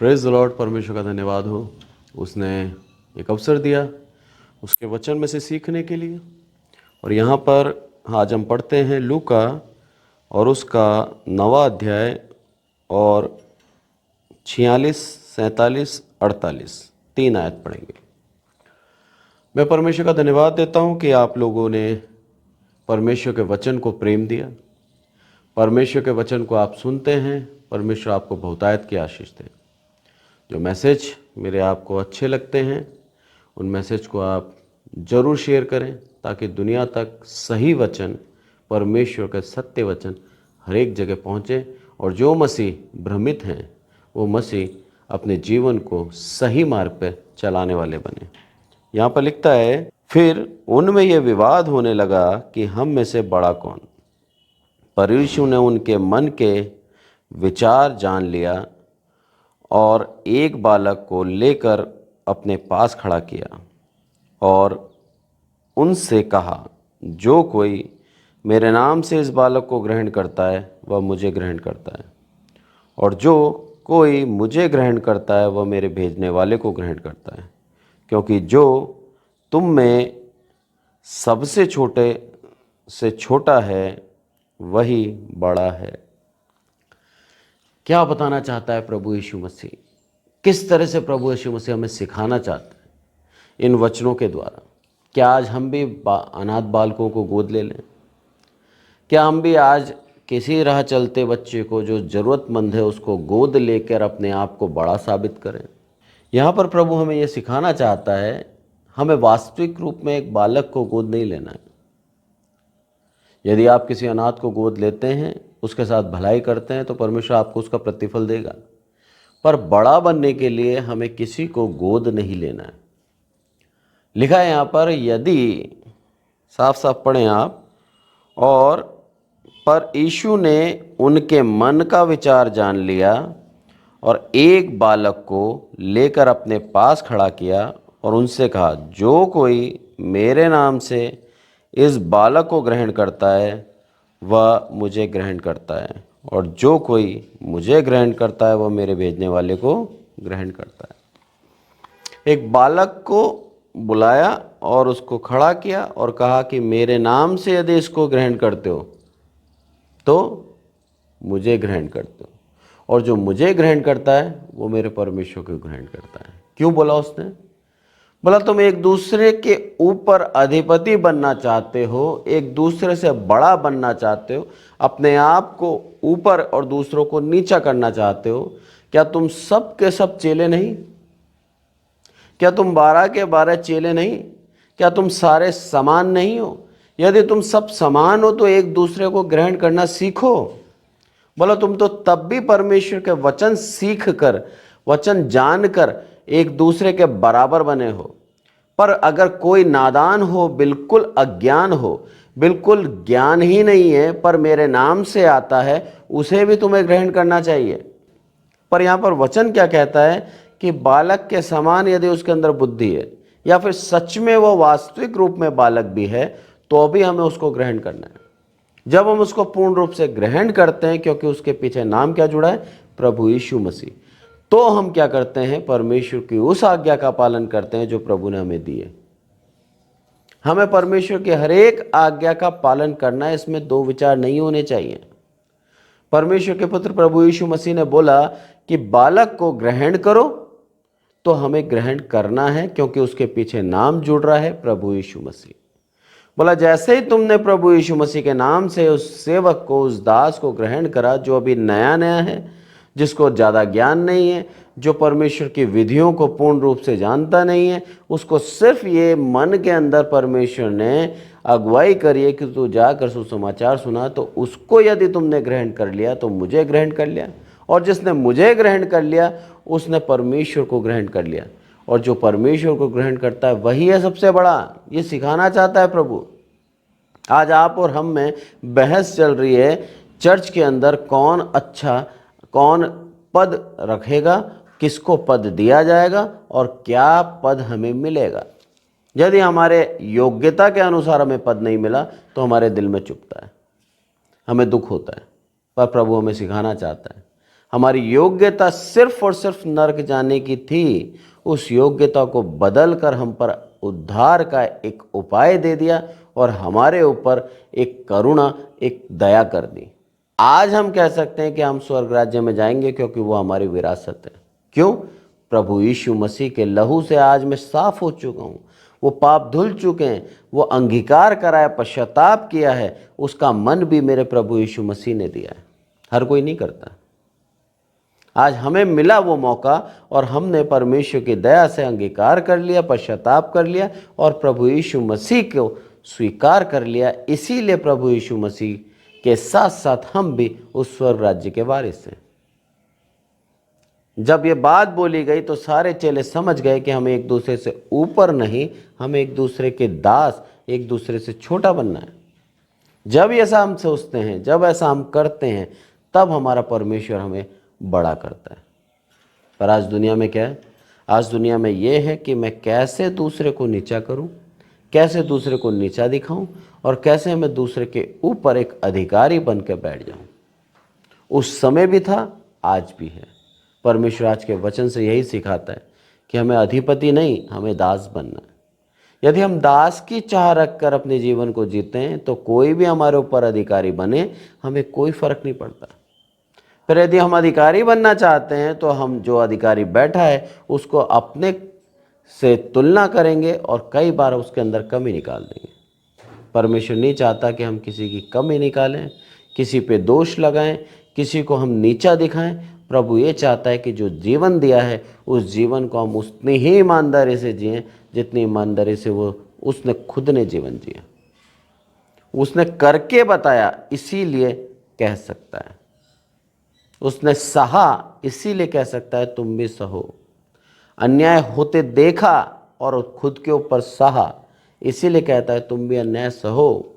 Praise the Lord. परमेश्वर का धन्यवाद हो, उसने एक अवसर दिया उसके वचन में से सीखने के लिए। और यहाँ पर आज हम पढ़ते हैं लूका और उसका 9वां अध्याय और 46, 47, 48 3 आयत पढ़ेंगे। मैं परमेश्वर का धन्यवाद देता हूँ कि आप लोगों ने परमेश्वर के वचन को प्रेम दिया। परमेश्वर के वचन को आप सुनते हैं, परमेश्वर आपको बहुतायत की आशीष दे। जो मैसेज मेरे आपको अच्छे लगते हैं उन मैसेज को आप ज़रूर शेयर करें, ताकि दुनिया तक सही वचन, परमेश्वर के सत्य वचन हर एक जगह पहुँचे और जो मसीह भ्रमित हैं वो मसीह अपने जीवन को सही मार्ग पर चलाने वाले बने। यहाँ पर लिखता है, फिर उनमें यह विवाद होने लगा कि हम में से बड़ा कौन। पर यीशु ने उनके मन के विचार जान लिया और एक बालक को लेकर अपने पास खड़ा किया और उनसे कहा, जो कोई मेरे नाम से इस बालक को ग्रहण करता है वह मुझे ग्रहण करता है, और जो कोई मुझे ग्रहण करता है वह मेरे भेजने वाले को ग्रहण करता है। क्योंकि जो तुम में सबसे छोटे से छोटा है वही बड़ा है। क्या बताना चाहता है प्रभु यीशु मसीह? किस तरह से प्रभु यीशु मसीह हमें सिखाना चाहता है इन वचनों के द्वारा? क्या आज हम भी अनाथ बालकों को गोद ले लें? क्या हम भी आज किसी राह चलते बच्चे को जो ज़रूरतमंद है उसको गोद लेकर अपने आप को बड़ा साबित करें? यहाँ पर प्रभु हमें यह सिखाना चाहता है, हमें वास्तविक रूप में एक बालक को गोद नहीं लेना है। यदि आप किसी अनाथ को गोद लेते हैं, उसके साथ भलाई करते हैं, तो परमेश्वर आपको उसका प्रतिफल देगा। पर बड़ा बनने के लिए हमें किसी को गोद नहीं लेना है। लिखा है यहाँ पर, यदि साफ साफ पढ़ें आप, और पर यीशु ने उनके मन का विचार जान लिया और एक बालक को लेकर अपने पास खड़ा किया और उनसे कहा, जो कोई मेरे नाम से इस बालक को ग्रहण करता है वह मुझे ग्रहण करता है, और जो कोई मुझे ग्रहण करता है वह मेरे भेजने वाले को ग्रहण करता है। एक बालक को बुलाया और उसको खड़ा किया और कहा कि मेरे नाम से यदि इसको ग्रहण करते हो तो मुझे ग्रहण करते हो, और जो मुझे ग्रहण करता है वो मेरे परमेश्वर को ग्रहण करता है। क्यों बोला उसने? बोला, तुम एक दूसरे के ऊपर अधिपति बनना चाहते हो, एक दूसरे से बड़ा बनना चाहते हो, अपने आप को ऊपर और दूसरों को नीचा करना चाहते हो। क्या तुम सब के सब चेले नहीं? क्या तुम 12 के 12 चेले नहीं? क्या तुम सारे समान नहीं हो? यदि तुम सब समान हो तो एक दूसरे को ग्रहण करना सीखो। बोला, तुम तो तब भी परमेश्वर के वचन सीख कर, वचन जानकर एक दूसरे के बराबर बने हो। पर अगर कोई नादान हो, बिल्कुल अज्ञान हो, बिल्कुल ज्ञान ही नहीं है, पर मेरे नाम से आता है, उसे भी तुम्हें ग्रहण करना चाहिए। पर यहाँ पर वचन क्या कहता है कि बालक के समान यदि उसके अंदर बुद्धि है, या फिर सच में वो वास्तविक रूप में बालक भी है, तो भी हमें उसको ग्रहण करना है। जब हम उसको पूर्ण रूप से ग्रहण करते हैं, क्योंकि उसके पीछे नाम क्या जुड़ा है? प्रभु यीशु मसीह, तो हम क्या करते हैं? परमेश्वर की उस आज्ञा का पालन करते हैं जो प्रभु ने हमें दी है। हमें परमेश्वर की हर एक आज्ञा का पालन करना है, इसमें दो विचार नहीं होने चाहिए। परमेश्वर के पुत्र प्रभु यीशु मसीह ने बोला कि बालक को ग्रहण करो, तो हमें ग्रहण करना है, क्योंकि उसके पीछे नाम जुड़ रहा है प्रभु यीशु मसीह। बोला, जैसे ही तुमने प्रभु यीशु मसीह के नाम से उस सेवक को, उस दास को ग्रहण करा, जो अभी नया नया है, जिसको ज़्यादा ज्ञान नहीं है, जो परमेश्वर की विधियों को पूर्ण रूप से जानता नहीं है, उसको सिर्फ ये मन के अंदर परमेश्वर ने अगुवाई करी है कि तू जाकर सुसमाचार सुना, तो उसको यदि तुमने ग्रहण कर लिया तो मुझे ग्रहण कर लिया, और जिसने मुझे ग्रहण कर लिया उसने परमेश्वर को ग्रहण कर लिया, और जो परमेश्वर को ग्रहण करता है वही है सबसे बड़ा। ये सिखाना चाहता है प्रभु। आज आप और हम में बहस चल रही है चर्च के अंदर, कौन अच्छा, कौन पद रखेगा, किसको पद दिया जाएगा और क्या पद हमें मिलेगा। यदि हमारे योग्यता के अनुसार हमें पद नहीं मिला तो हमारे दिल में चुभता है, हमें दुख होता है। पर प्रभु हमें सिखाना चाहता है, हमारी योग्यता सिर्फ और सिर्फ नरक जाने की थी, उस योग्यता को बदल कर हम पर उद्धार का एक उपाय दे दिया और हमारे ऊपर एक करुणा, एक दया कर दी। आज हम कह सकते हैं कि हम स्वर्ग राज्य में जाएंगे क्योंकि वो हमारी विरासत है। क्यों? प्रभु यीशु मसीह के लहू से आज मैं साफ हो चुका हूँ, वो पाप धुल चुके हैं, वो अंगीकार करा है, पश्चाताप किया है, उसका मन भी मेरे प्रभु यीशु मसीह ने दिया है। हर कोई नहीं करता। आज हमें मिला वो मौका और हमने परमेश्वर की दया से अंगीकार कर लिया, पश्चाताप कर लिया और प्रभु यीशु मसीह को स्वीकार कर लिया। इसीलिए प्रभु यीशु मसीह के साथ साथ हम भी उस स्वर्ग राज्य के वारिस हैं। जब ये बात बोली गई तो सारे चेले समझ गए कि हमें एक दूसरे से ऊपर नहीं, हमें एक दूसरे के दास, एक दूसरे से छोटा बनना है। जब ऐसा हम सोचते हैं, जब ऐसा हम करते हैं, तब हमारा परमेश्वर हमें बड़ा करता है। पर आज दुनिया में क्या है? आज दुनिया में ये है कि मैं कैसे दूसरे को नीचा करूं, कैसे दूसरे को नीचा दिखाऊं और कैसे मैं दूसरे के ऊपर एक अधिकारी बन के बैठ जाऊं। उस समय भी था, आज भी है। परमेश्वर आज के वचन से यही सिखाता है कि हमें अधिपति नहीं, हमें दास बनना है। यदि हम दास की चाह रखकर अपने जीवन को जीते हैं तो कोई भी हमारे ऊपर अधिकारी बने, हमें कोई फर्क नहीं पड़ता। फिर यदि हम अधिकारी बनना चाहते हैं तो हम जो अधिकारी बैठा है उसको अपने से तुलना करेंगे और कई बार उसके अंदर कमी निकाल देंगे। परमेश्वर नहीं चाहता कि हम किसी की कमी निकालें, किसी पे दोष लगाएं, किसी को हम नीचा दिखाएं। प्रभु ये चाहता है कि जो जीवन दिया है उस जीवन को हम उतनी ही ईमानदारी से जिएं जितनी ईमानदारी से वो उसने खुद ने जीवन जिया। उसने करके बताया, इसीलिए कह सकता है। उसने सहा, इसीलिए कह सकता है तुम भी सहो। अन्याय होते देखा और खुद के ऊपर सहा, इसीलिए कहता है तुम भी अन्याय सहो।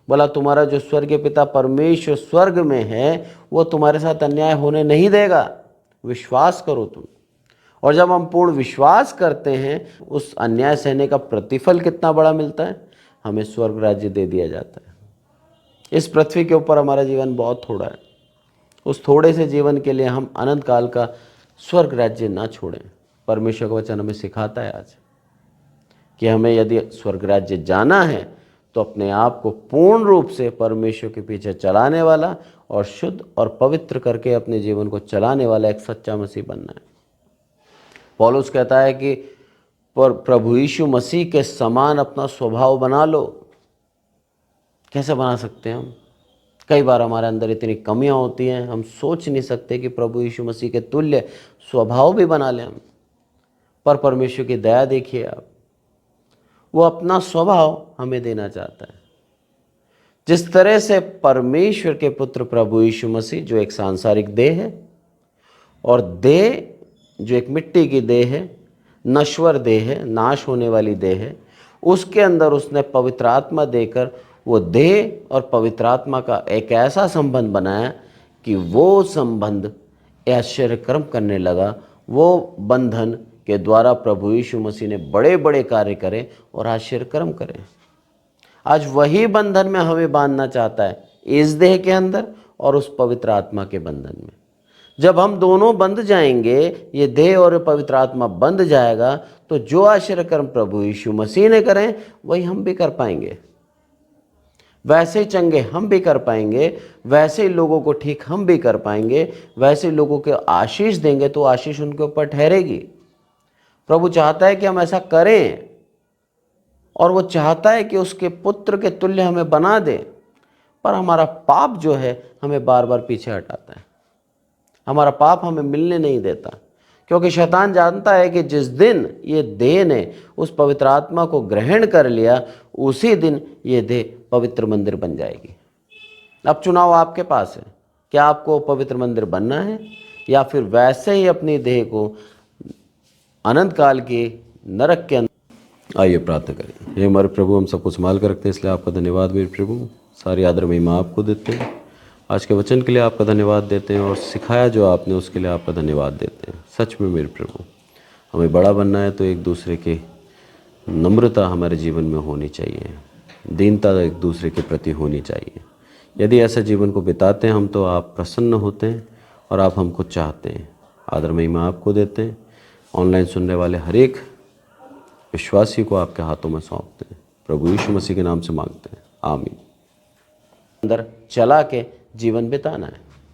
बोला तुम्हारा जो स्वर्गीय पिता परमेश्वर स्वर्ग में है वो तुम्हारे साथ अन्याय होने नहीं देगा। विश्वास करो तुम। और जब हम पूर्ण विश्वास करते हैं, उस अन्याय सहने का प्रतिफल कितना बड़ा मिलता है, हमें स्वर्ग राज्य दे दिया जाता है। इस पृथ्वी के ऊपर हमारा जीवन बहुत थोड़ा है। उस थोड़े से जीवन के लिए हम अनंत काल का स्वर्ग राज्य ना छोड़ें। परमेश्वर का वचन हमें सिखाता है आज कि हमें यदि स्वर्ग राज्य जाना है तो अपने आप को पूर्ण रूप से परमेश्वर के पीछे चलाने वाला और शुद्ध और पवित्र करके अपने जीवन को चलाने वाला एक सच्चा मसीह बनना है। पौलुस कहता है कि प्रभु यीशु मसीह के समान अपना स्वभाव बना लो। कैसे बना सकते हैं हम? कई बार हमारे अंदर इतनी कमियां होती हैं, हम सोच नहीं सकते कि प्रभु यीशु मसीह के तुल्य स्वभाव भी बना लें हम। पर परमेश्वर की दया देखिए आप, वो अपना स्वभाव हमें देना चाहता है। जिस तरह से परमेश्वर के पुत्र प्रभु यीशु मसीह, जो एक सांसारिक देह है, और देह जो एक मिट्टी की देह है, नश्वर देह है, नाश होने वाली देह है, उसके अंदर उसने पवित्र आत्मा देकर वो देह और पवित्र आत्मा का एक ऐसा संबंध बनाया कि वो संबंध आश्चर्यक्रम करने लगा। वो बंधन के द्वारा प्रभु यीशु मसीह ने बड़े बड़े कार्य करे और आश्चर्यक्रम करे। आज वही बंधन में हमें बांधना चाहता है, इस देह के अंदर और उस पवित्र आत्मा के बंधन में। जब हम दोनों बंध जाएंगे, ये देह और पवित्र आत्मा बंध जाएगा, तो जो आश्चर्यक्रम प्रभु यीशु मसीह ने करें वही हम भी कर पाएंगे। वैसे ही चंगे हम भी कर पाएंगे, वैसे ही लोगों को ठीक हम भी कर पाएंगे, वैसे ही लोगों को आशीष देंगे तो आशीष उनके ऊपर ठहरेगी। प्रभु चाहता है कि हम ऐसा करें और वो चाहता है कि उसके पुत्र के तुल्य हमें बना दे। पर हमारा पाप जो है हमें बार बार पीछे हटाता है। हमारा पाप हमें मिलने नहीं देता, क्योंकि शैतान जानता है कि जिस दिन ये देह ने उस पवित्र आत्मा को ग्रहण कर लिया, उसी दिन ये देह पवित्र मंदिर बन जाएगी। अब चुनाव आपके पास है, क्या आपको पवित्र मंदिर बनना है या फिर वैसे ही अपनी देह को अनंत काल के नरक के अंदर। आइए प्रार्थना करें। हे हमारे प्रभु, हम सब कुछ संभाल कर रखते हैं, इसलिए आपका धन्यवाद मेरे प्रभु। सारी आदर महिमा आपको देते हैं। आज के वचन के लिए आपका धन्यवाद देते हैं और सिखाया जो आपने उसके लिए आपका धन्यवाद देते हैं। सच में मेरे प्रभु, हमें बड़ा बनना है तो एक दूसरे के नम्रता हमारे जीवन में होनी चाहिए, दीनता एक दूसरे के प्रति होनी चाहिए। यदि ऐसा जीवन को बिताते हैं हम तो आप प्रसन्न होते हैं और आप हमको चाहते हैं। आदर महिमा आपको देते हैं। ऑनलाइन सुनने वाले हर एक विश्वासी को आपके हाथों में सौंपते हैं। प्रभु यीशु मसीह के नाम से मांगते हैं, आमीन। अंदर चला के जीवन बिताना है।